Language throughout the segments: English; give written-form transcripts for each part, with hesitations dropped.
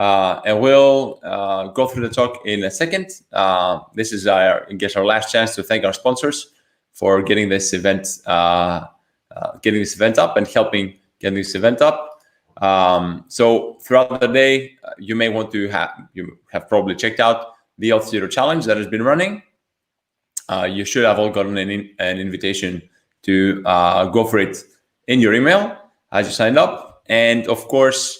and we'll go through the talk in a second. This is I guess our last chance to thank our sponsors for getting this event up and helping get this event up. So throughout the day, you may want to have probably checked out the Auth0 challenge that has been running. You should have all gotten an invitation to go for it in your email as you signed up. And of course,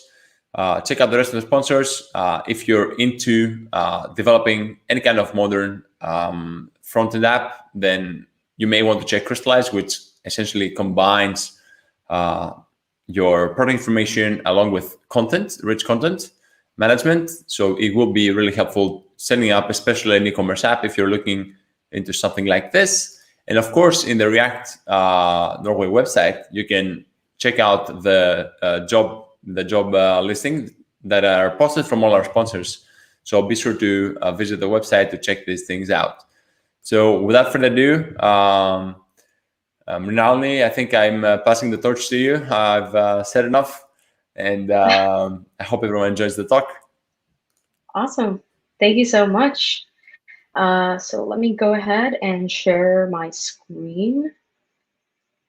check out the rest of the sponsors. If you're into developing any kind of modern front-end app, then you may want to check Crystallize, which essentially combines your product information along with rich content management. So it will be really helpful setting up, especially an e-commerce app if you're looking into something like this. And of course, in the React Norway website, you can check out the job listings that are posted from all our sponsors. So be sure to visit the website to check these things out. So without further ado, Mrinalini, I think I'm passing the torch to you. I've said enough, and I hope everyone enjoys the talk. Awesome. Thank you so much. So let me go ahead and share my screen.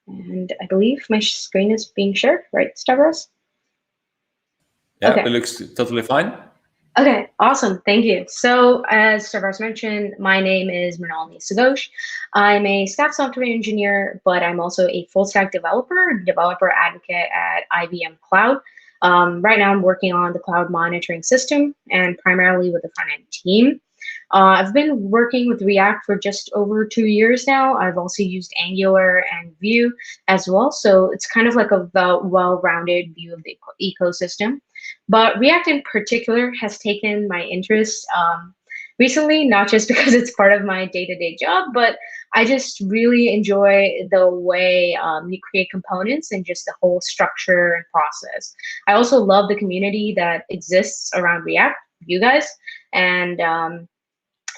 And I believe my screen is being shared, right, Stavros? Yeah, okay. It looks totally fine. Okay, awesome. Thank you. So as Stavros mentioned, my name is Mrinalini Sugosh. I'm a staff software engineer, but I'm also a full stack developer advocate at IBM Cloud. Right now I'm working on the cloud monitoring system and primarily with the front-end team. I've been working with React for just over 2 years now. I've also used Angular and Vue as well. So it's kind of like a well-rounded view of the ecosystem. But React in particular has taken my interest recently, not just because it's part of my day-to-day job, but I just really enjoy the way you create components and just the whole structure and process. I also love the community that exists around React, you guys. And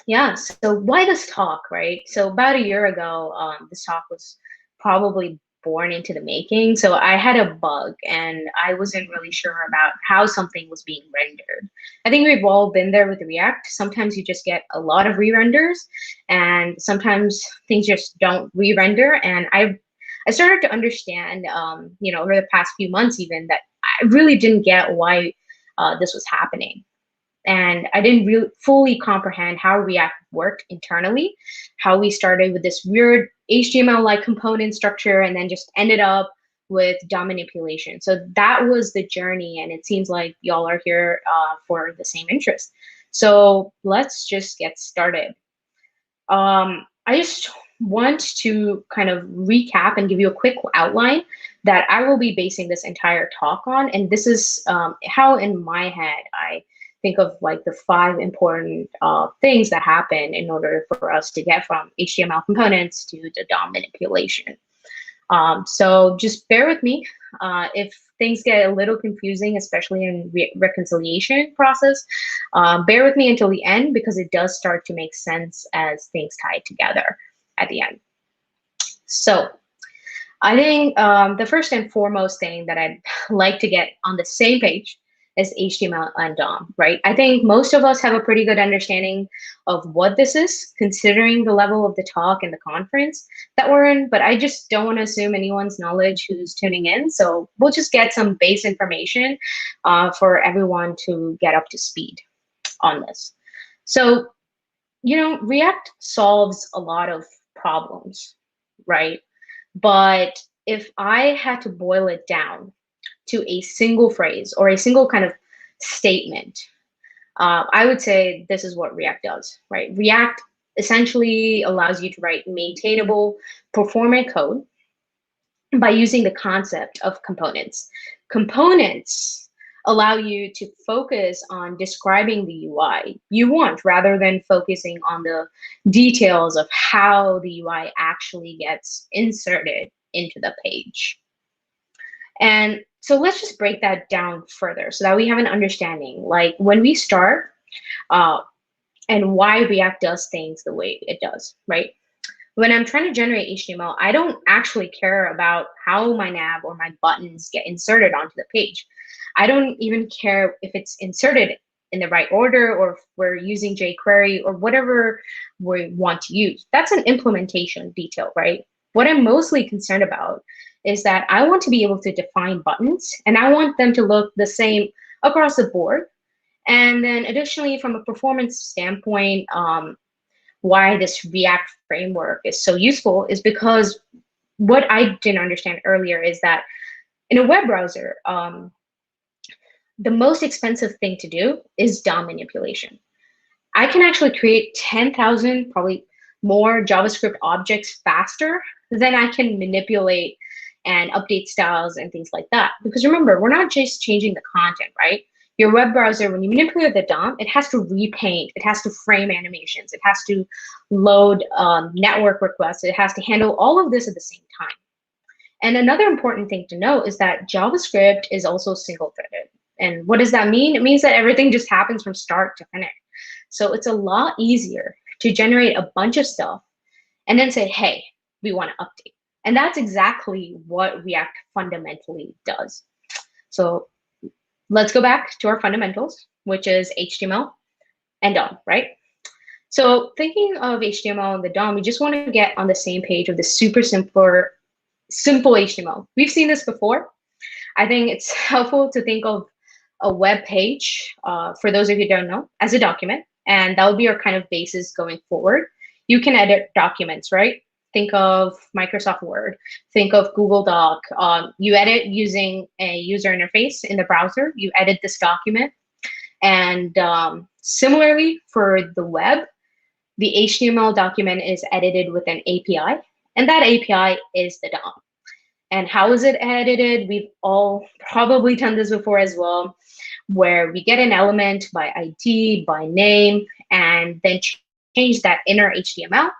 yeah, so why this talk, right? So about a year ago, this talk was probably born into the making. So I had a bug and I wasn't really sure about how something was being rendered. I think we've all been there with React. Sometimes you just get a lot of re-renders and sometimes things just don't re-render. And I started to understand, over the past few months even, that I really didn't get why this was happening. And I didn't really fully comprehend how React worked internally, how we started with this weird HTML-like component structure and then just ended up with DOM manipulation. So that was the journey, and it seems like y'all are here for the same interest. So let's just get started. I just want to kind of recap and give you a quick outline that I will be basing this entire talk on. And this is how in my head I think of like the 5 important things that happen in order for us to get from HTML components to the DOM manipulation. So just bear with me if things get a little confusing, especially in reconciliation process. Bear with me until the end because it does start to make sense as things tie together at the end. So I think the first and foremost thing that I'd like to get on the same page is HTML and DOM, right? I think most of us have a pretty good understanding of what this is, considering the level of the talk and the conference that we're in, but I just don't want to assume anyone's knowledge who's tuning in. So we'll just get some base information for everyone to get up to speed on this. So, React solves a lot of problems, right? But if I had to boil it down to a single phrase or a single kind of statement, I would say this is what React does, right? React essentially allows you to write maintainable, performant code by using the concept of components. Components allow you to focus on describing the UI you want rather than focusing on the details of how the UI actually gets inserted into the page. And so let's just break that down further so that we have an understanding, like when we start and why React does things the way it does, right? When I'm trying to generate HTML, I don't actually care about how my nav or my buttons get inserted onto the page. I don't even care if it's inserted in the right order or if we're using jQuery or whatever we want to use. That's an implementation detail, right? What I'm mostly concerned about is that I want to be able to define buttons and I want them to look the same across the board. And then additionally, from a performance standpoint, why this React framework is so useful is because what I didn't understand earlier is that in a web browser, the most expensive thing to do is DOM manipulation. I can actually create 10,000, probably more JavaScript objects faster than I can manipulate and update styles and things like that. Because remember, we're not just changing the content, right? Your web browser, when you manipulate the DOM, it has to repaint, it has to frame animations, it has to load network requests, it has to handle all of this at the same time. And another important thing to know is that JavaScript is also single-threaded. And what does that mean? It means that everything just happens from start to finish. So it's a lot easier to generate a bunch of stuff and then say, hey, we want to update. And that's exactly what React fundamentally does. So let's go back to our fundamentals, which is HTML and DOM, right? So thinking of HTML and the DOM, we just want to get on the same page of the super simple HTML. We've seen this before. I think it's helpful to think of a web page, for those of you who don't know, as a document. And that will be our kind of basis going forward. You can edit documents, right? Think of Microsoft Word. Think of Google Doc. You edit using a user interface in the browser. You edit this document. And similarly, for the web, the HTML document is edited with an API. And that API is the DOM. And how is it edited? We've all probably done this before as well, where we get an element by ID, by name, and then change that inner HTML.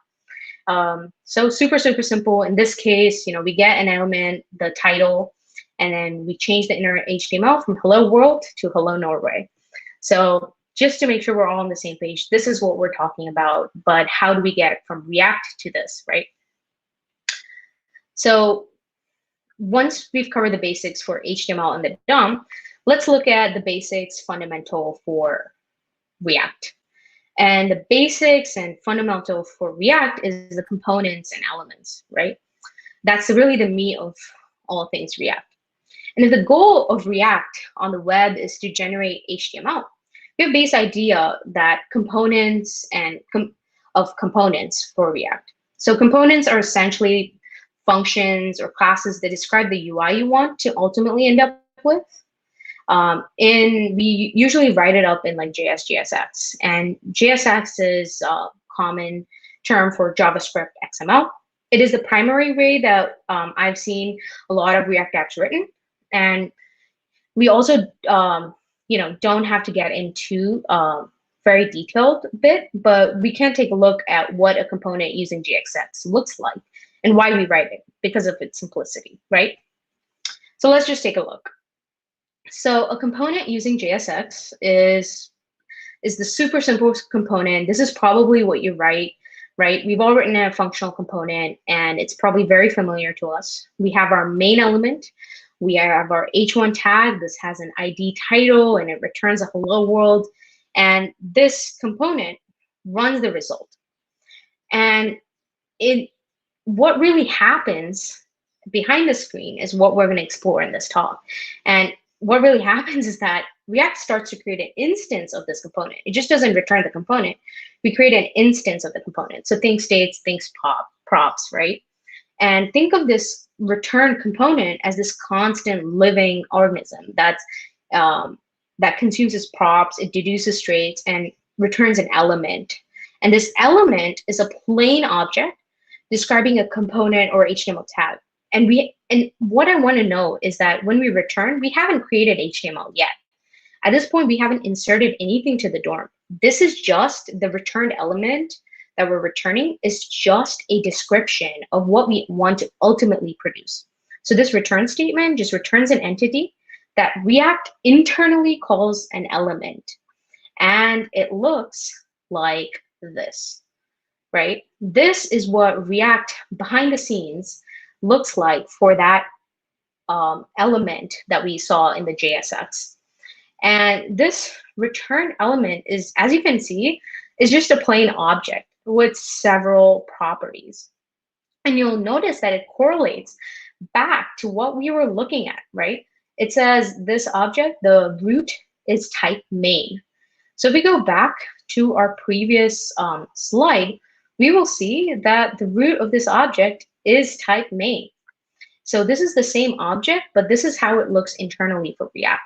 So super, super simple. In this case, we get an element, the title, and then we change the inner HTML from hello world to hello Norway. So just to make sure we're all on the same page, this is what we're talking about, but how do we get from React to this, right? So once we've covered the basics for HTML and the DOM, let's look at the basics fundamental for React. And the basics and fundamental for React is the components and elements, right? That's really the meat of all things React. And if the goal of React on the web is to generate HTML, we have a base idea that components and components for React. So components are essentially functions or classes that describe the UI you want to ultimately end up with. We usually write it up in like JSX, and JSX is a common term for JavaScript XML. It is the primary way that I've seen a lot of React apps written, and we also don't have to get into very detailed bit, but we can take a look at what a component using JSX looks like and why we write it because of its simplicity, right? So let's just take a look. So a component using JSX is the super simple component. This is probably what you write, right? We've all written a functional component, and it's probably very familiar to us. We have our main element. We have our H1 tag. This has an ID title, and it returns a hello world. And this component runs the result. And what really happens behind the screen is what we're going to explore in this talk. And what really happens is that React starts to create an instance of this component. It just doesn't return the component. We create an instance of the component. So think states, think props, right? And think of this return component as this constant living organism that consumes its props, it deduces traits, and returns an element. And this element is a plain object describing a component or HTML tag. And what I want to know is that when we return, we haven't created HTML yet. At this point, we haven't inserted anything to the DOM. This is just the returned element that we're returning is just a description of what we want to ultimately produce. So this return statement just returns an entity that React internally calls an element. And it looks like this, right? This is what React behind the scenes looks like for that element that we saw in the JSX. And this return element is, as you can see, is just a plain object with several properties. And you'll notice that it correlates back to what we were looking at, right? It says this object, the root is type main. So if we go back to our previous slide, we will see that the root of this object is type main. So this is the same object, but this is how it looks internally for React.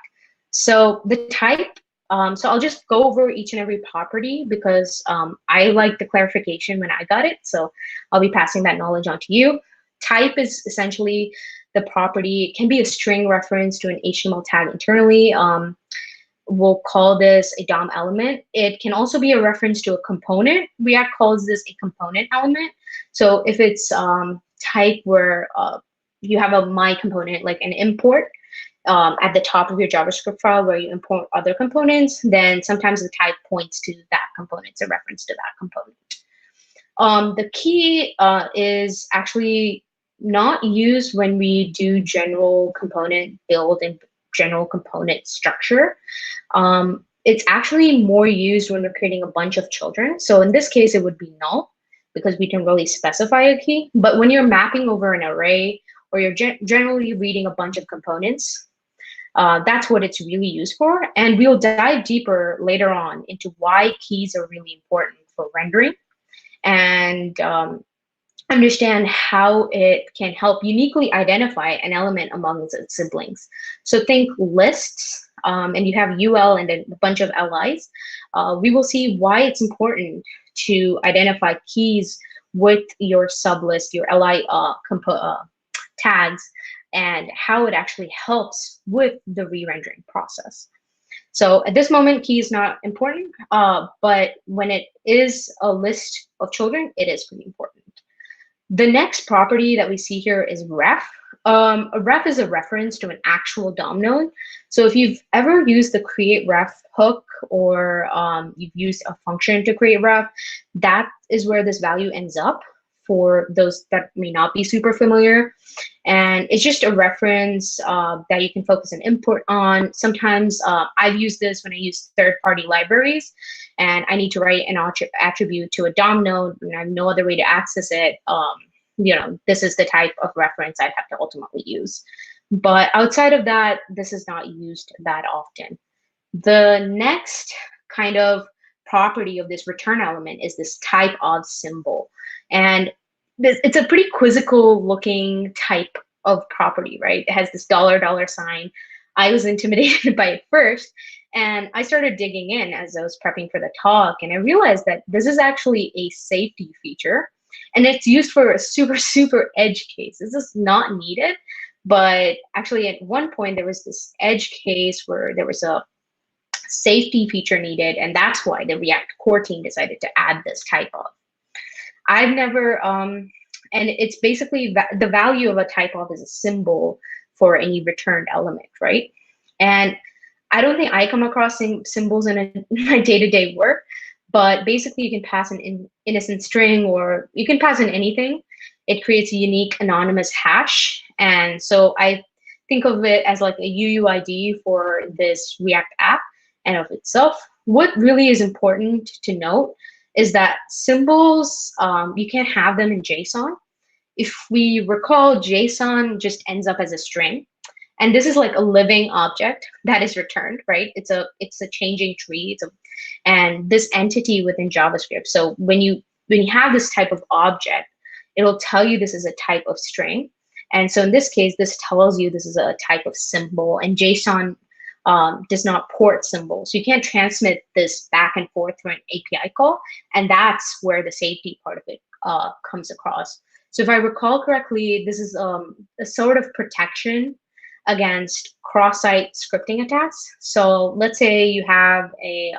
So the type, so I'll just go over each and every property because I like the clarification when I got it. So I'll be passing that knowledge on to you. Type is essentially the property. It can be a string reference to an HTML tag internally. We'll call this a DOM element. It can also be a reference to a component. React calls this a component element. So if it's type where you have a my component, like an import at the top of your JavaScript file where you import other components, then sometimes the type points to that component. It's a reference to that component. The key is actually not used when we do general component build and general component structure. It's actually more used when we're creating a bunch of children. So in this case, it would be null because we can really specify a key. But when you're mapping over an array or you're generally reading a bunch of components, that's what it's really used for. And we'll dive deeper later on into why keys are really important for rendering and understand how it can help uniquely identify an element among its siblings. So think lists, and you have UL and a bunch of LIs. We will see why it's important to identify keys with your sublist, your LI tags, and how it actually helps with the re-rendering process. So at this moment, key is not important, but when it is a list of children, it is pretty important. The next property that we see here is ref. A ref is a reference to an actual DOM node. So if you've ever used the create ref hook or you've used a function to create ref, that is where this value ends up for those that may not be super familiar. And it's just a reference that you can focus an import on. Sometimes I've used this when I use third-party libraries and I need to write an attribute to a DOM node and I have no other way to access it. This is the type of reference I'd have to ultimately use. But outside of that, this is not used that often. The next kind of property of this return element is this type of symbol. And it's a pretty quizzical looking type of property, right? It has this $sign. I was intimidated by it first, and I started digging in as I was prepping for the talk, and I realized that this is actually a safety feature, and it's used for a super, super edge case. This is not needed, but actually at one point there was this edge case where there was a safety feature needed, and that's why the React core team decided to add this type of. I've never, and it's basically the value of a type of is a symbol for any returned element, right? And I don't think I come across symbols in my day-to-day work, but basically you can pass an innocent string or you can pass in anything. It creates a unique anonymous hash. And so I think of it as like a UUID for this React app and of itself. What really is important to note is that symbols, you can't have them in JSON. If we recall, JSON just ends up as a string. And this is like a living object that is returned, right? It's a changing tree. And this entity within JavaScript. So when you have this type of object, it'll tell you this is a type of string. And so in this case, this tells you this is a type of symbol. And JSON does not port symbols. So you can't transmit this back and forth through an API call. And that's where the safety part of it comes across. So if I recall correctly, this is a sort of protection against cross-site scripting attacks. So let's say you have a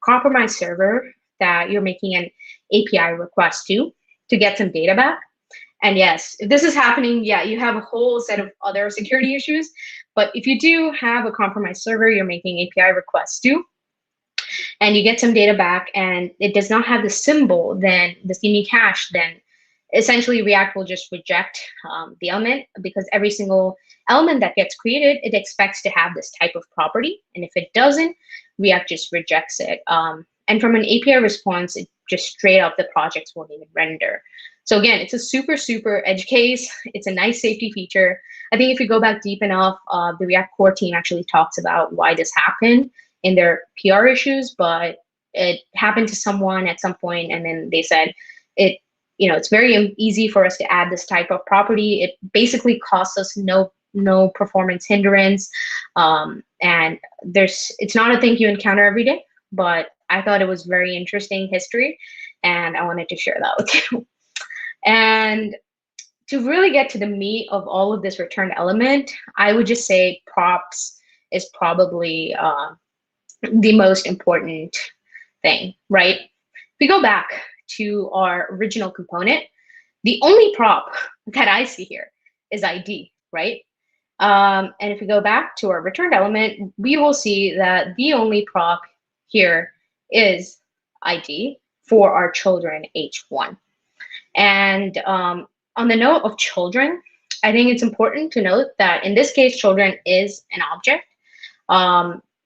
compromised server that you're making an API request to get some data back. And yes, if this is happening, yeah, you have a whole set of other security issues. But if you do have a compromised server you're making API requests to, and you get some data back and it does not have the symbol, then this unique hash, then essentially React will just reject the element, because every single element that gets created, it expects to have this type of property. And if it doesn't, React just rejects it. And from an API response, it just straight up the projects won't even render. So again, it's a super, super edge case. It's a nice safety feature. I think if you go back deep enough, the React core team actually talks about why this happened in their PR issues, but it happened to someone at some point, and then they said it's very easy for us to add this type of property. It basically costs us no performance hindrance, and it's not a thing you encounter every day, but I thought it was very interesting history, and I wanted to share that with you. And to really get to the meat of all of this returned element, I would just say props is probably the most important thing, right? If we go back to our original component, the only prop that I see here is ID, right? And if we go back to our returned element, we will see that the only prop here is ID for our children age 1. And on the note of children, I think it's important to note that in this case, children is an object.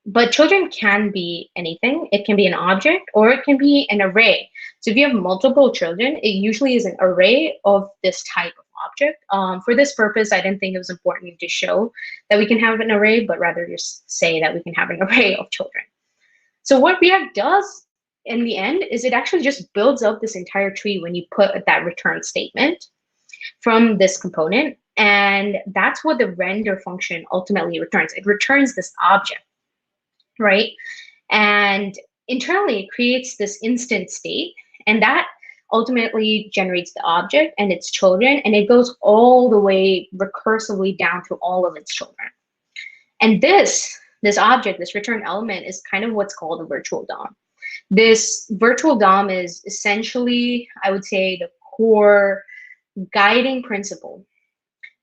But children can be anything. It can be an object, or it can be an array. So if you have multiple children, it usually is an array of this type of object. For this purpose, I didn't think it was important to show that we can have an array, but rather just say that we can have an array of children. So what React does in the end is it actually just builds up this entire tree when you put that return statement from this component. And that's what the render function ultimately returns. It returns this object, right? And internally, it creates this instant state, and that ultimately generates the object and its children, and it goes all the way recursively down to all of its children. And this object, this return element, is kind of what's called a virtual DOM. This virtual DOM is essentially, I would say, the core guiding principle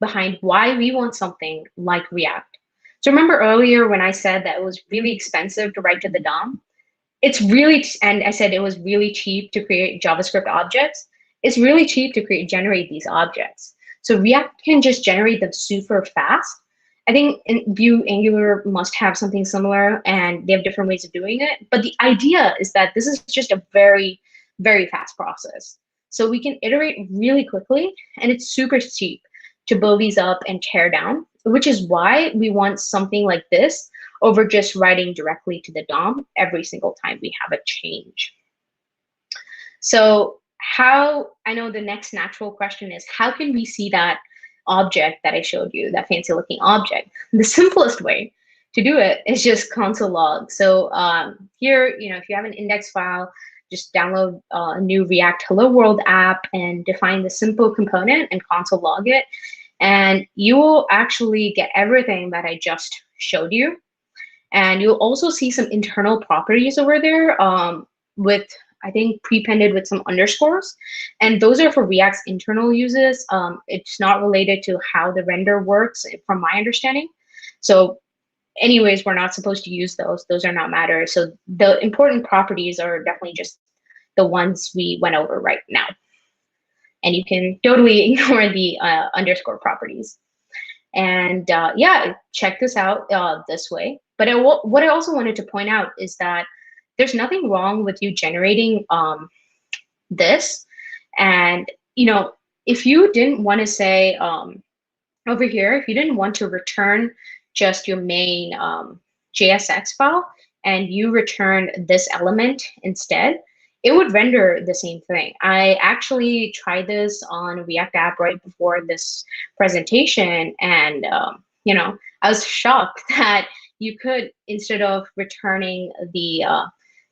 behind why we want something like React. So remember earlier when I said that it was really expensive to write to the DOM? And I said it was really cheap to create JavaScript objects. It's really cheap to generate these objects. So React can just generate them super fast. I think Vue Angular must have something similar, and they have different ways of doing it. But the idea is that this is just a very, very fast process. So we can iterate really quickly, and it's super cheap to build these up and tear down, which is why we want something like this over just writing directly to the DOM every single time we have a change. So I know the next natural question is, how can we see that object that I showed you, that fancy looking object? The simplest way to do it is just console log. So here, if you have an index file, just download a new React Hello World app and define the simple component and console log it. And you will actually get everything that I just showed you. And you'll also see some internal properties over there with, I think, prepended with some underscores. And those are for React's internal uses. It's not related to how the render works, from my understanding. So anyways, we're not supposed to use those. Those are not matter. So the important properties are definitely just the ones we went over right now. And you can totally ignore the underscore properties. And yeah, check this out this way. But what I also wanted to point out is that there's nothing wrong with you generating this. And if you didn't want to say over here, if you didn't want to return just your main JSX file and you return this element instead, it would render the same thing. I actually tried this on a React app right before this presentation, and I was shocked that you could, instead of returning the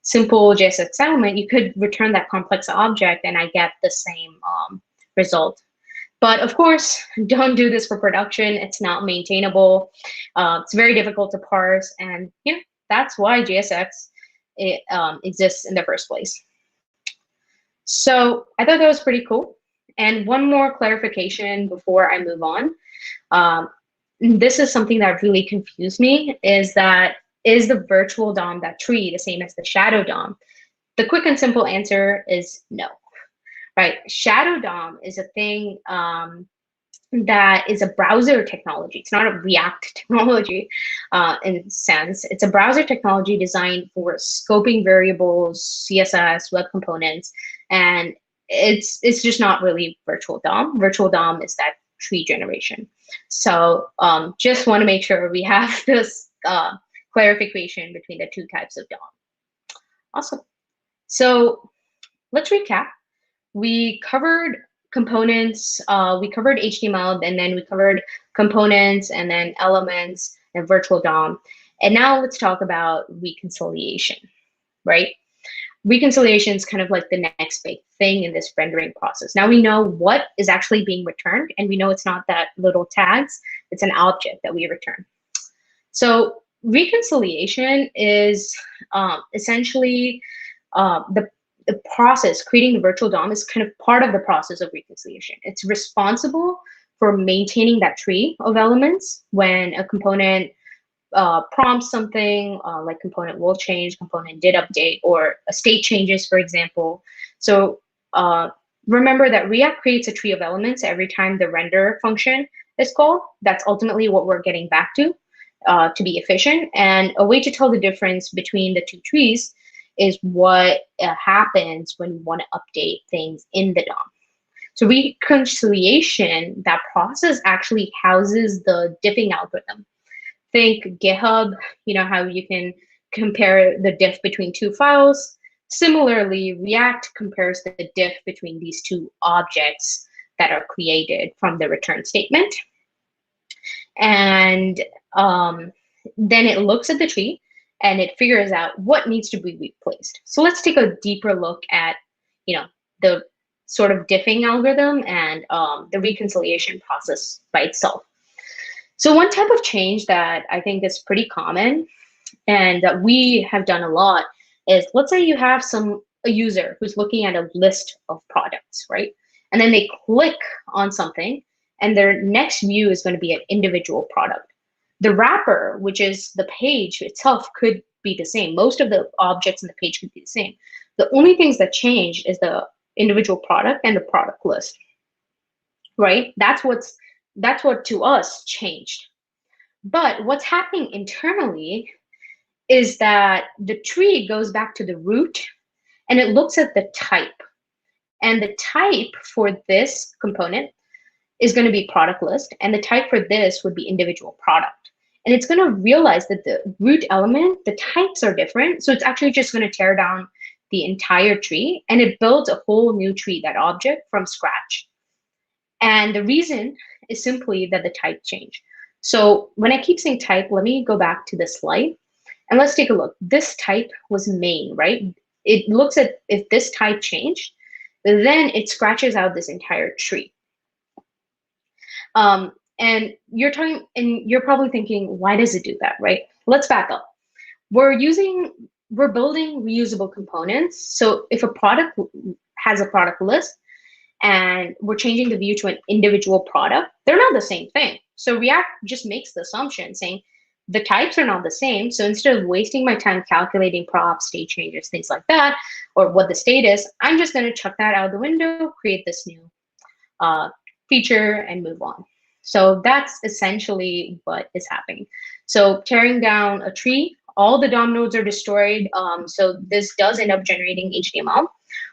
simple JSX element, you could return that complex object, and I get the same result. But of course, don't do this for production. It's not maintainable. It's very difficult to parse, and that's why JSX exists in the first place. So I thought that was pretty cool. And one more clarification before I move on. This is something that really confused me, is the virtual DOM, that tree, the same as the shadow DOM? The quick and simple answer is no, right? Shadow DOM is a thing that is a browser technology. It's not a React technology in a sense. It's a browser technology designed for scoping variables, CSS, web components, and it's just not really virtual DOM. Virtual DOM is that tree generation. So just want to make sure we have this clarification between the two types of DOM. Awesome. So let's recap. We covered components, we covered HTML, and then we covered components, and then elements, and virtual DOM. And now let's talk about reconciliation, right? Reconciliation is kind of like the next big thing in this rendering process. Now we know what is actually being returned, and we know it's not that little tags, it's an object that we return. So reconciliation is essentially the process, creating the virtual DOM is kind of part of the process of reconciliation. It's responsible for maintaining that tree of elements when a component prompts something like component will change, component did update, or a state changes, for example. So remember that React creates a tree of elements every time the render function is called. That's ultimately what we're getting back to be efficient. And a way to tell the difference between the two trees is what happens when you want to update things in the DOM. So reconciliation, that process actually houses the diffing algorithm. Think GitHub, you know, how you can compare the diff between two files. Similarly, React compares the diff between these two objects that are created from the return statement. And then it looks at the tree and it figures out what needs to be replaced. So let's take a deeper look at, you know, the sort of diffing algorithm and the reconciliation process by itself. So one type of change that I think is pretty common and that we have done a lot is, let's say you have a user who's looking at a list of products, right? And then they click on something and their next view is going to be an individual product. The wrapper, which is the page itself, could be the same. Most of the objects in the page could be the same. The only things that change is the individual product and the product list, right? That's what to us changed. But what's happening internally is that the tree goes back to the root and it looks at the type. And the type for this component is going to be product list, and the type for this would be individual product. And it's going to realize that the root element, the types are different. So it's actually just going to tear down the entire tree, and it builds a whole new tree, that object, from scratch. And the reason is simply that the type changed. So when I keep saying type, let me go back to the slide and let's take a look. This type was main, right? It looks at if this type changed, then it scratches out this entire tree. And you're probably thinking, why does it do that, right? Let's back up. We're building reusable components. So if a product has a product list and we're changing the view to an individual product, they're not the same thing. So React just makes the assumption saying the types are not the same. So instead of wasting my time calculating props, state changes, things like that, or what the state is, I'm just going to chuck that out the window, create this new feature, and move on. So that's essentially what is happening. So tearing down a tree, all the DOM nodes are destroyed. So this does end up generating HTML,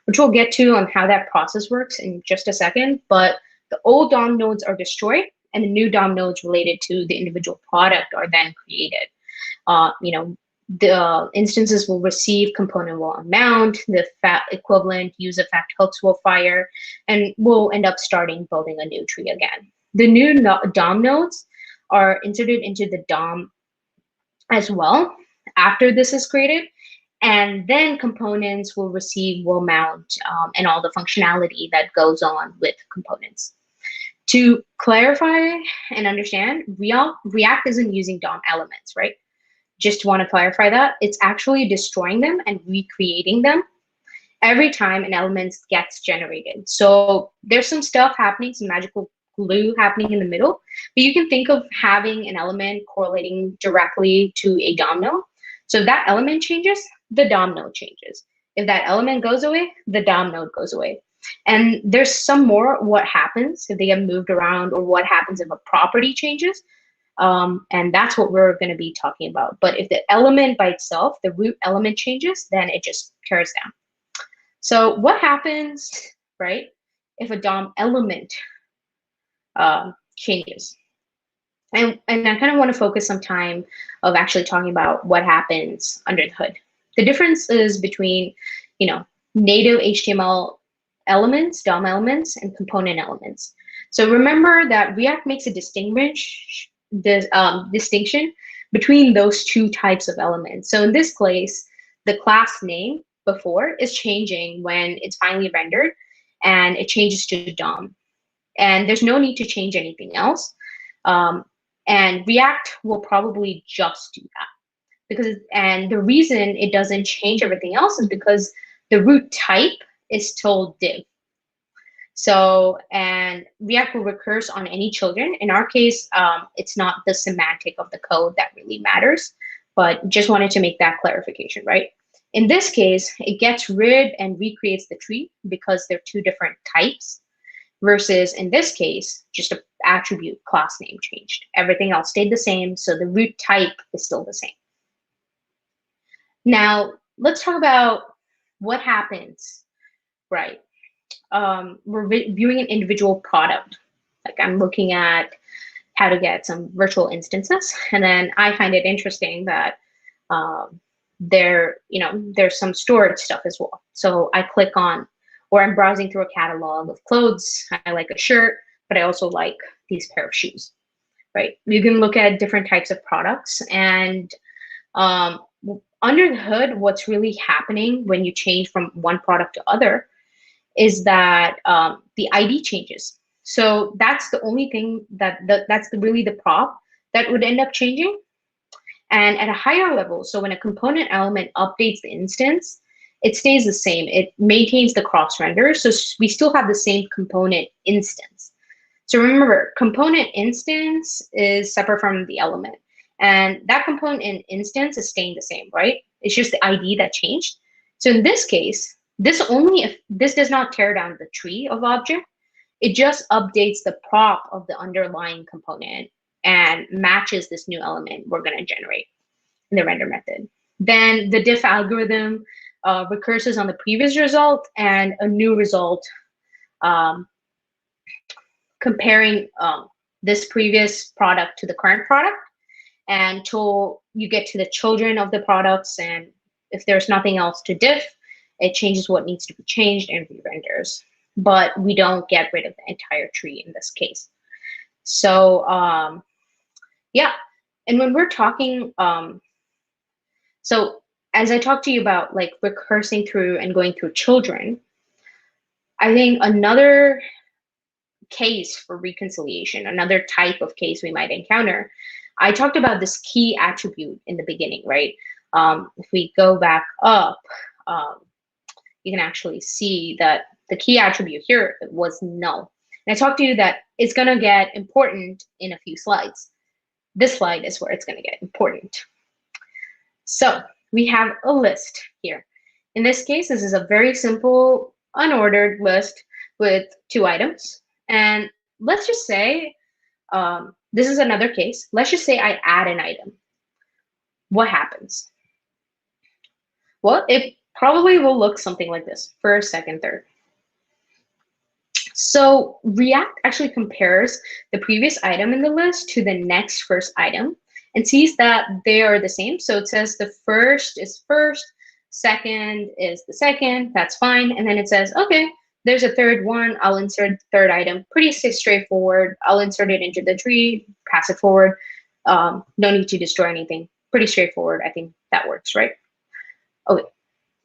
which we'll get to on how that process works in just a second. But the old DOM nodes are destroyed, and the new DOM nodes related to the individual product are then created. The instances will receive, component will unmount, the equivalent use effect hooks will fire, and we'll end up building a new tree again. The new DOM nodes are inserted into the DOM as well after this is created, and then components will mount, and all the functionality that goes on with components. To clarify and understand, React isn't using DOM elements, right? Just want to clarify that. It's actually destroying them and recreating them every time an element gets generated. So there's some stuff happening, some magical glue happening in the middle, but you can think of having an element correlating directly to a DOM node. So if that element changes, the DOM node changes. If that element goes away, the DOM node goes away. And there's some more what happens if they get moved around, or what happens if a property changes. And that's what we're going to be talking about. But if the element by itself, the root element changes, then it just tears down. So what happens, right, if a DOM element changes? And I kind of want to focus some time of actually talking about what happens under the hood. The difference is between, native HTML elements, DOM elements, and component elements. So remember that React makes a distinction between those two types of elements. So in this case, the class name before is changing when it's finally rendered, and it changes to DOM. And there's no need to change anything else. And React will probably just do that. And the reason it doesn't change everything else is because the root type is still div. So, and React will recurse on any children. In our case, it's not the semantic of the code that really matters, but just wanted to make that clarification, right? In this case, it gets rid and recreates the tree because they're two different types, versus in this case, just an attribute class name changed. Everything else stayed the same, so the root type is still the same. Now, let's talk about what happens, right? We're viewing an individual product. Like I'm looking at how to get some virtual instances, and then I find it interesting that there's some storage stuff as well. So I click on, or I'm browsing through a catalog of clothes. I like a shirt, but I also like these pair of shoes, right? You can look at different types of products, and under the hood, what's really happening when you change from one product to other is that the ID changes. So that's the only thing that's really the prop that would end up changing. And at a higher level, so when a component element updates the instance, it stays the same. It maintains the cross render. So we still have the same component instance. So remember, component instance is separate from the element. And that component instance is staying the same, right? It's just the ID that changed. So in this case, this does not tear down the tree of object. It just updates the prop of the underlying component and matches this new element we're going to generate in the render method. Then the diff algorithm recurses on the previous result and a new result, comparing this previous product to the current product until you get to the children of the products. And if there's nothing else to diff, it changes what needs to be changed and re-renders. But we don't get rid of the entire tree in this case. So yeah, and when we're talking, so as I talked to you about like recursing through and going through children, I think another case for reconciliation, another type of case we might encounter, I talked about this key attribute in the beginning, right? If we go back up, you can actually see that the key attribute here was null. And I talked to you that it's going to get important in a few slides. This slide is where it's going to get important. So we have a list here. In this case, this is a very simple, unordered list with 2 items. And let's just say, this is another case. Let's just say I add an item. What happens? Well, it probably will look something like this: first, second, third. So React actually compares the previous item in the list to the next first item and sees that they are the same. So it says the first is first, second is the second, that's fine. And then it says, okay, there's a third one, I'll insert the third item. Pretty straightforward. I'll insert it into the tree, pass it forward. No need to destroy anything. Pretty straightforward. I think that works, right? Okay,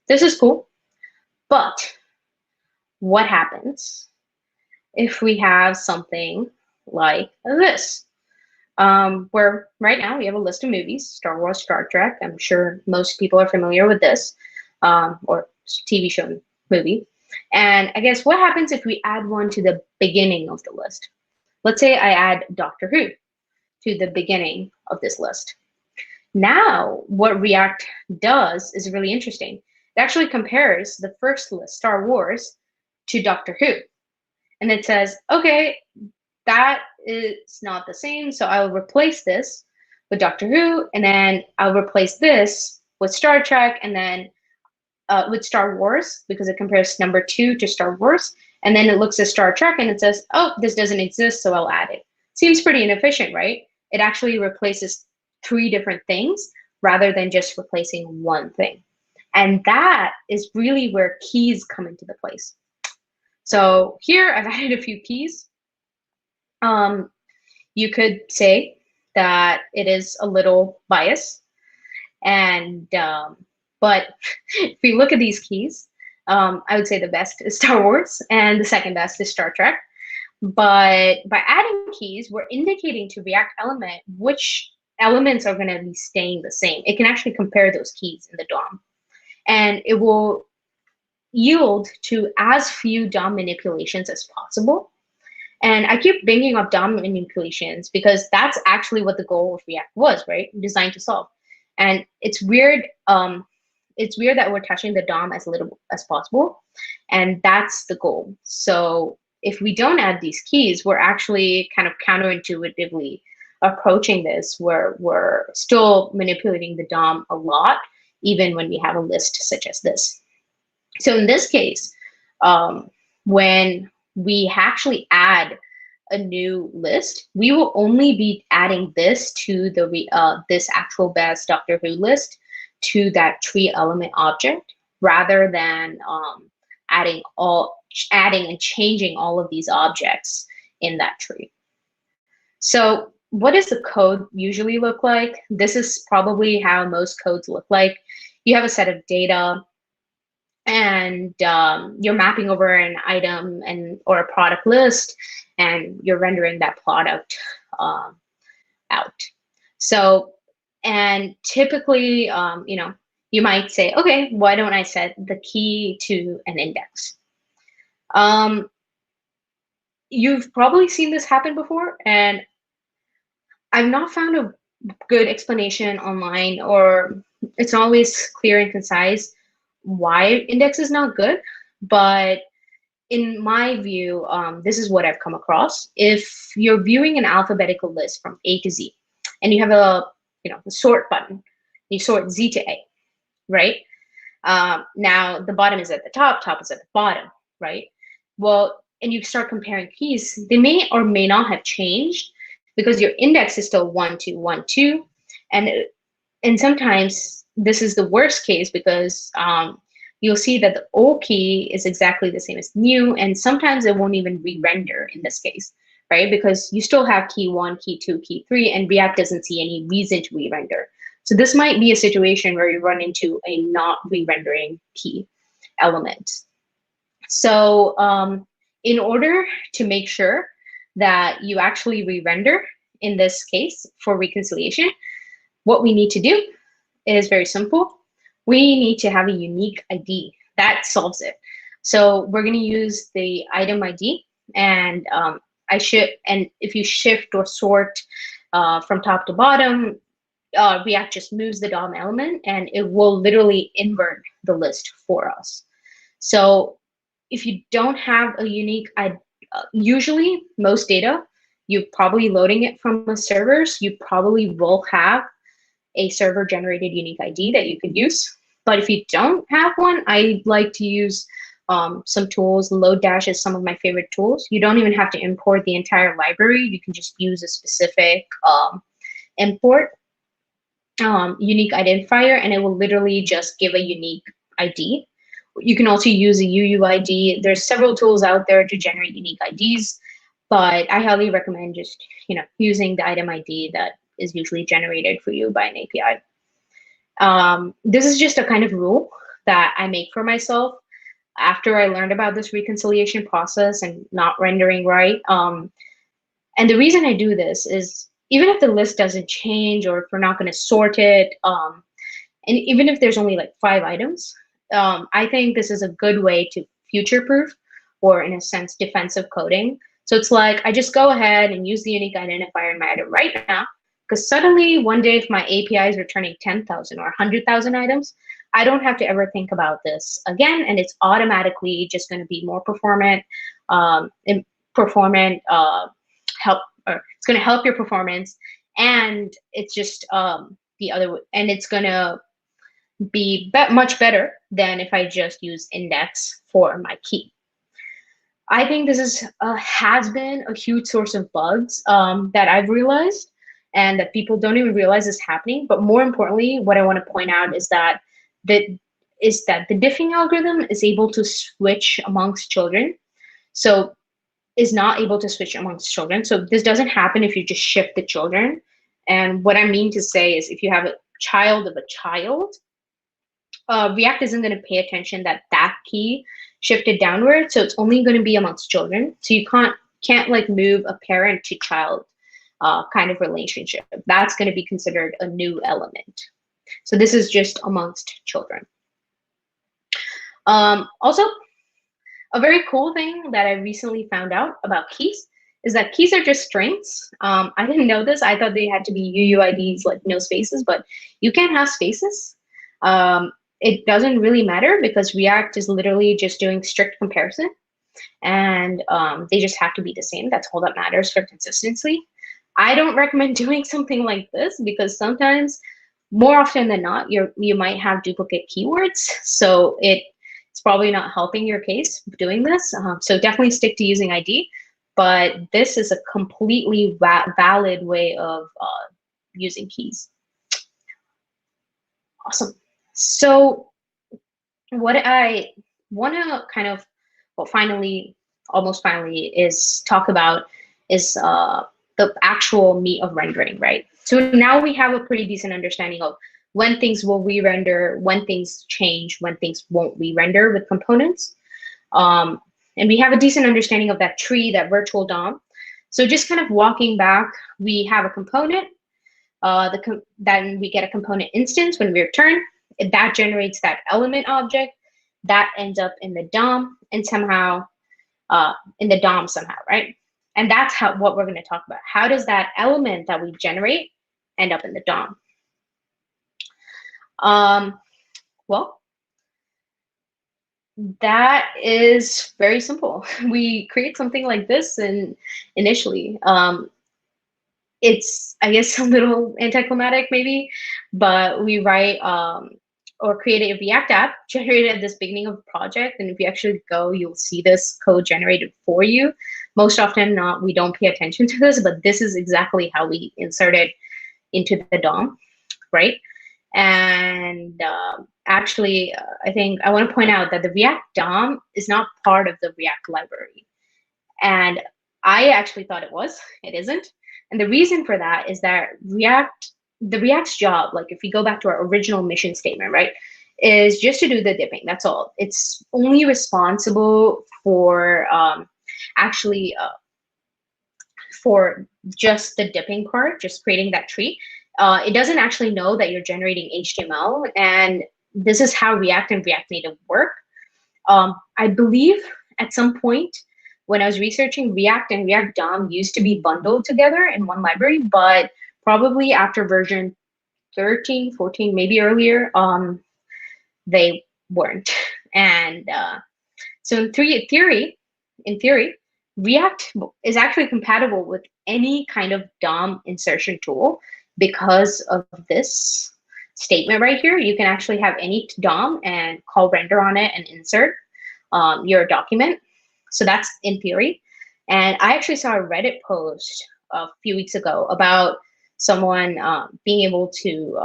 this is cool. But what happens if we have something like this, where right now we have a list of movies, Star Wars, Star Trek. I'm sure most people are familiar with this, or TV show movie. And I guess what happens if we add one to the beginning of the list? Let's say I add Doctor Who to the beginning of this list. Now, what React does is really interesting. It actually compares the first list, Star Wars, to Doctor Who. And it says, okay, that is not the same. So I'll replace this with Doctor Who, and then I'll replace this with Star Trek, and then with Star Wars, because it compares number 2 to Star Wars. And then it looks at Star Trek and it says, oh, this doesn't exist, so I'll add it. Seems pretty inefficient, right? It actually replaces 3 different things rather than just replacing one thing. And that is really where keys come into the place. So here I've added a few keys. You could say that it is a little biased, and but if we look at these keys, I would say the best is Star Wars and the second best is Star Trek. But by adding keys, we're indicating to React element which elements are going to be staying the same. It can actually compare those keys in the DOM, and it will yield to as few DOM manipulations as possible. And I keep bringing up DOM manipulations because that's actually what the goal of React was, right? Designed to solve. And it's weird. It's weird that we're touching the DOM as little as possible, and that's the goal. So if we don't add these keys, we're actually kind of counterintuitively approaching this, where we're still manipulating the DOM a lot, even when we have a list such as this. So in this case, when we actually add a new list, we will only be adding this to the this actual best Doctor Who list to that tree element object, rather than adding and changing all of these objects in that tree. So what does the code usually look like? This is probably how most codes look like. You have a set of data, and you're mapping over an item or a product list, and you're rendering that product out. So, and typically, you might say, okay, why don't I set the key to an index? You've probably seen this happen before, and I've not found a good explanation online, or it's not always clear and concise why index is not good. But in my view, this is what I've come across. If you're viewing an alphabetical list from A to Z, and you have a sort button, you sort Z to A, right? Now the bottom is at the top is at the bottom, right? Well, and you start comparing keys, they may or may not have changed because your index is still 1, 2, 1, 2, and sometimes this is the worst case because you'll see that the old key is exactly the same as new, and sometimes it won't even re-render in this case, right? Because you still have key 1, key 2, key 3, and React doesn't see any reason to re-render. So this might be a situation where you run into a not re-rendering key element. So in order to make sure that you actually re-render in this case for reconciliation, what we need to do is very simple. We need to have a unique ID. That solves it. So we're going to use the item ID, and if you shift or sort from top to bottom, React just moves the DOM element, and it will literally invert the list for us. So if you don't have a unique ID, usually most data, you're probably loading it from a server, so you probably will have a server generated unique ID that you could use. But if you don't have one, I like to use some tools. Lodash is some of my favorite tools. You don't even have to import the entire library. You can just use a specific import unique identifier, and it will literally just give a unique ID. You can also use a UUID. There's several tools out there to generate unique IDs, but I highly recommend just using the item ID that is usually generated for you by an API. This is just a kind of rule that I make for myself after I learned about this reconciliation process and not rendering right. And the reason I do this is even if the list doesn't change, or if we're not going to sort it, and even if there's only like 5 items, I think this is a good way to future-proof, or in a sense, defensive coding. So it's like I just go ahead and use the unique identifier in my item right now, because suddenly one day if my API is returning 10,000 or 100,000 items, I don't have to ever think about this again, and it's automatically just going to be more performant, and performant help, or it's going to help your performance, and it's just the other, and it's going to be much better than if I just use index for my key. I think this is has been a huge source of bugs that I've realized, and that people don't even realize is happening. But more importantly, what I want to point out is that the diffing algorithm is able to switch amongst children. So is not able to switch amongst children. So this doesn't happen if you just shift the children. And what I mean to say is if you have a child of a child, React isn't going to pay attention that that key shifted downward. So it's only going to be amongst children. So you can't like move a parent to child kind of relationship. That's going to be considered a new element. So this is just amongst children. Also, a very cool thing that I recently found out about keys is that keys are just strings. I didn't know this. I thought they had to be UUIDs, like no spaces, but you can have spaces. It doesn't really matter because React is literally just doing strict comparison, and they just have to be the same. That's all that matters for consistency. I don't recommend doing something like this because sometimes, more often than not, you might have duplicate keywords. So it's probably not helping your case doing this. So definitely stick to using ID. But this is a completely valid way of using keys. Awesome. So what I want to kind of, well, almost finally, is talk about is the actual meat of rendering, right? So now we have a pretty decent understanding of when things will re-render, when things change, when things won't re-render with components. And we have a decent understanding of that tree, that virtual DOM. So just kind of walking back, we have a component, then we get a component instance when we return. That generates that element object that ends up in the DOM and somehow in the DOM somehow, right? And that's what we're going to talk about. How does that element that we generate end up in the DOM? Well, that is very simple. We create something like this, and initially, it's, I guess, a little anticlimactic maybe, but we write or create a React app generated at this beginning of the project. And if you actually go, you'll see this code generated for you. Most often not, we don't pay attention to this, but this is exactly how we insert it into the DOM, right? And actually, I think I want to point out that the React DOM is not part of the React library. And I actually thought it was. It isn't. And the reason for that is that the React's job, like if we go back to our original mission statement, right, is just to do the dipping. That's all. It's only responsible for for just the dipping part, just creating that tree. It doesn't actually know that you're generating HTML, and this is how React and React Native work. I believe at some point when I was researching, React and React DOM used to be bundled together in one library, but probably after version 13, 14, maybe earlier, they weren't. And so in theory, React is actually compatible with any kind of DOM insertion tool because of this statement right here. You can actually have any DOM and call render on it and insert your document. So that's in theory. And I actually saw a Reddit post a few weeks ago about someone being able to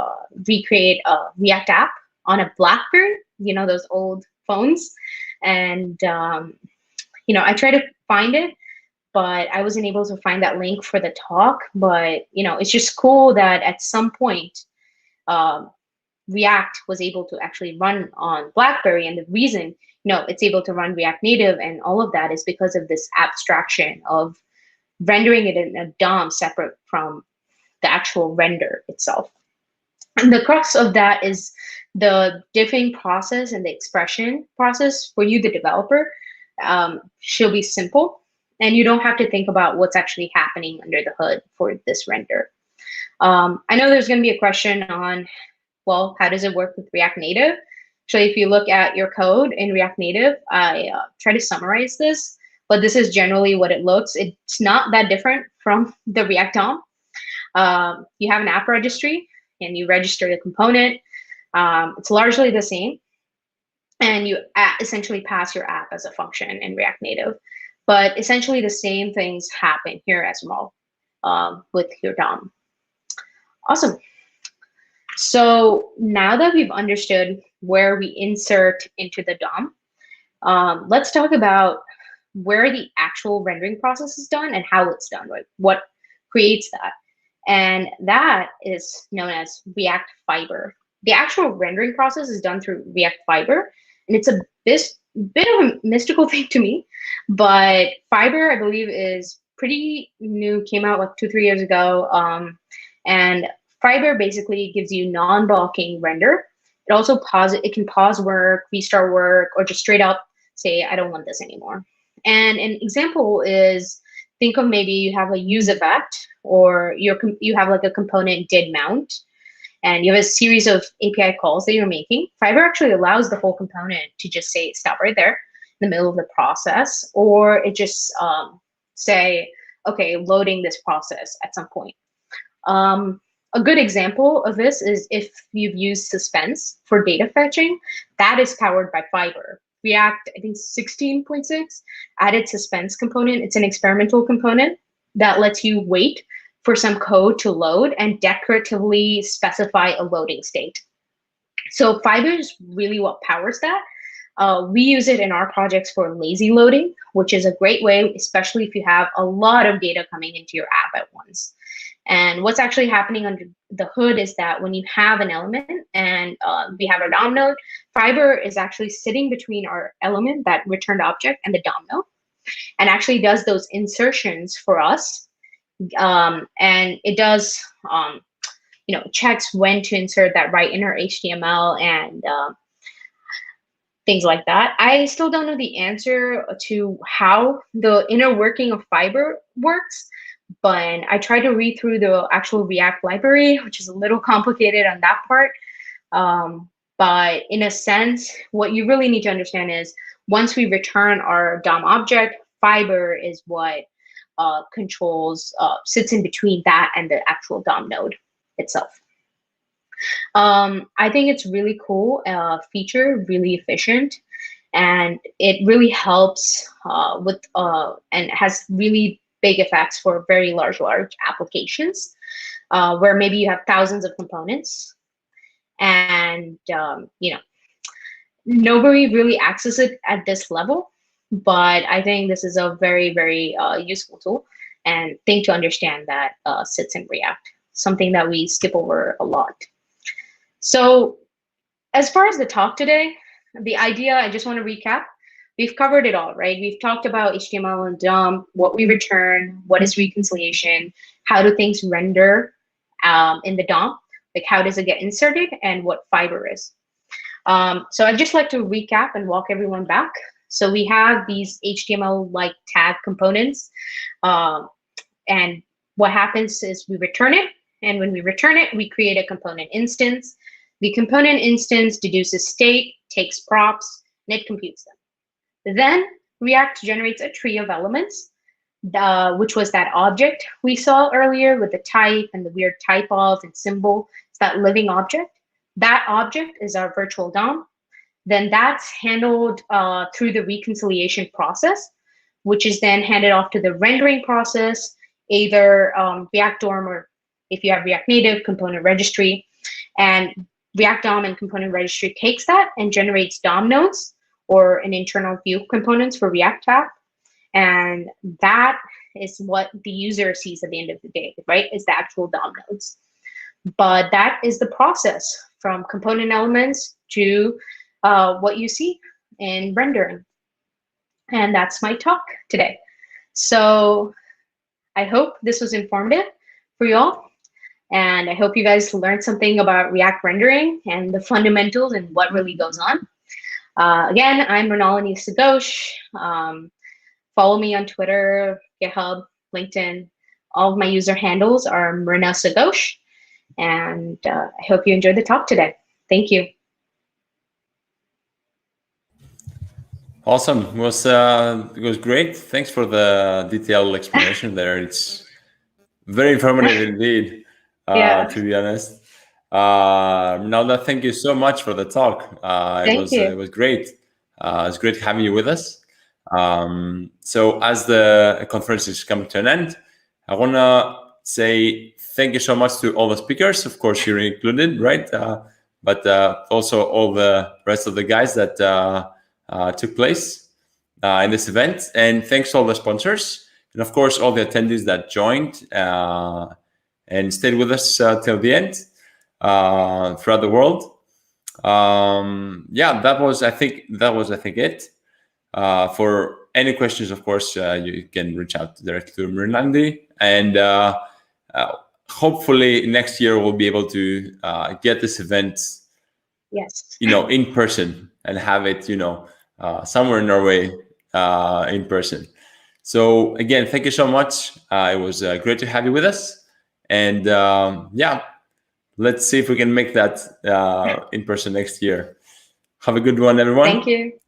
recreate a React app on a Blackberry, you know, those old phones. And, you know, I tried to find it, but I wasn't able to find that link for the talk. But, you know, it's just cool that at some point, React was able to actually run on Blackberry. And the reason, you know, it's able to run React Native and all of that is because of this abstraction of rendering it in a DOM separate from the actual render itself. And the crux of that is the diffing process and the expression process for you, the developer, should be simple. And you don't have to think about what's actually happening under the hood for this render. I know there's going to be a question on, well, how does it work with React Native? Actually, if you look at your code in React Native, I try to summarize this, but this is generally what it looks. It's not that different from the React DOM. You have an app registry, and you register the component. It's largely the same, and you essentially pass your app as a function in React Native. But essentially, the same things happen here as well with your DOM. Awesome. So now that we've understood where we insert into the DOM, let's talk about where the actual rendering process is done and how it's done, right? What creates that? And that is known as React Fiber. The actual rendering process is done through React Fiber, and it's a bit of a mystical thing to me, but Fiber, I believe, is pretty new, came out like 2-3 years ago, and Fiber basically gives you non-blocking render. It also can pause work, restart work, or just straight up say, I don't want this anymore. And an example is, think of maybe you have a use effect, or you have like a component did mount, and you have a series of API calls that you're making. Fiber actually allows the whole component to just say, stop right there in the middle of the process, or it just say, okay, loading this process at some point. A good example of this is if you've used Suspense for data fetching, that is powered by Fiber. React, I think 16.6 added Suspense component. It's an experimental component that lets you wait for some code to load and decoratively specify a loading state. So Fiber is really what powers that. We use it in our projects for lazy loading, which is a great way, especially if you have a lot of data coming into your app at once. And what's actually happening under the hood is that when you have an element and we have our DOM node, Fiber is actually sitting between our element, that returned object, and the DOM node, and actually does those insertions for us. And it does, checks when to insert that right inner HTML and things like that. I still don't know the answer to how the inner working of Fiber works, but I tried to read through the actual React library, which is a little complicated on that part. But in a sense, what you really need to understand is once we return our DOM object, Fiber is what sits in between that and the actual DOM node itself. I think it's really cool feature, really efficient, and it really helps and has really big effects for very large applications where maybe you have thousands of components and nobody really accesses it at this level. But I think this is a very, very useful tool and thing to understand that sits in React, something that we skip over a lot. So as far as the talk today, the idea, I just want to recap. We've covered it all, right? We've talked about HTML and DOM, what we return, what is reconciliation, how do things render in the DOM, like how does it get inserted, and what Fiber is. So I'd just like to recap and walk everyone back. So we have these HTML-like tag components, and what happens is we return it, and when we return it, we create a component instance. The component instance deduces state, takes props, and it computes them. Then React generates a tree of elements, which was that object we saw earlier with the type and the weird type of and symbol. It's that living object. That object is our virtual DOM. Then that's handled through the reconciliation process, which is then handed off to the rendering process, either React DOM or if you have React Native component registry. And React DOM and component registry takes that and generates DOM nodes, or an internal view components for React app. And that is what the user sees at the end of the day, right? Is the actual DOM nodes. But that is the process from component elements to what you see in rendering. And that's my talk today. So I hope this was informative for you all. And I hope you guys learned something about React rendering and the fundamentals and what really goes on. Again, I'm Mrinalini Sugosh. Follow me on Twitter, GitHub, LinkedIn. All of my user handles are Mrina Sugosh. And I hope you enjoyed the talk today. Thank you. Awesome. It was great. Thanks for the detailed explanation there. It's very informative indeed, Yeah. to be honest. Ronaldo, thank you so much for the talk. Thank you. It was great. It's great having you with us. So as the conference is coming to an end, I want to say thank you so much to all the speakers. Of course, you're included, right? But also all the rest of the guys that took place in this event. And thanks to all the sponsors. And of course, all the attendees that joined and stayed with us till the end throughout the world. Yeah, that was I think it. For any questions, of course, you can reach out directly to Mrinalini, and hopefully next year we'll be able to get this event, Yes. in person and have it, somewhere in Norway in person. So again, thank you so much. It was great to have you with us, and yeah, let's see if we can make that in person next year. Have a good one, everyone. Thank you.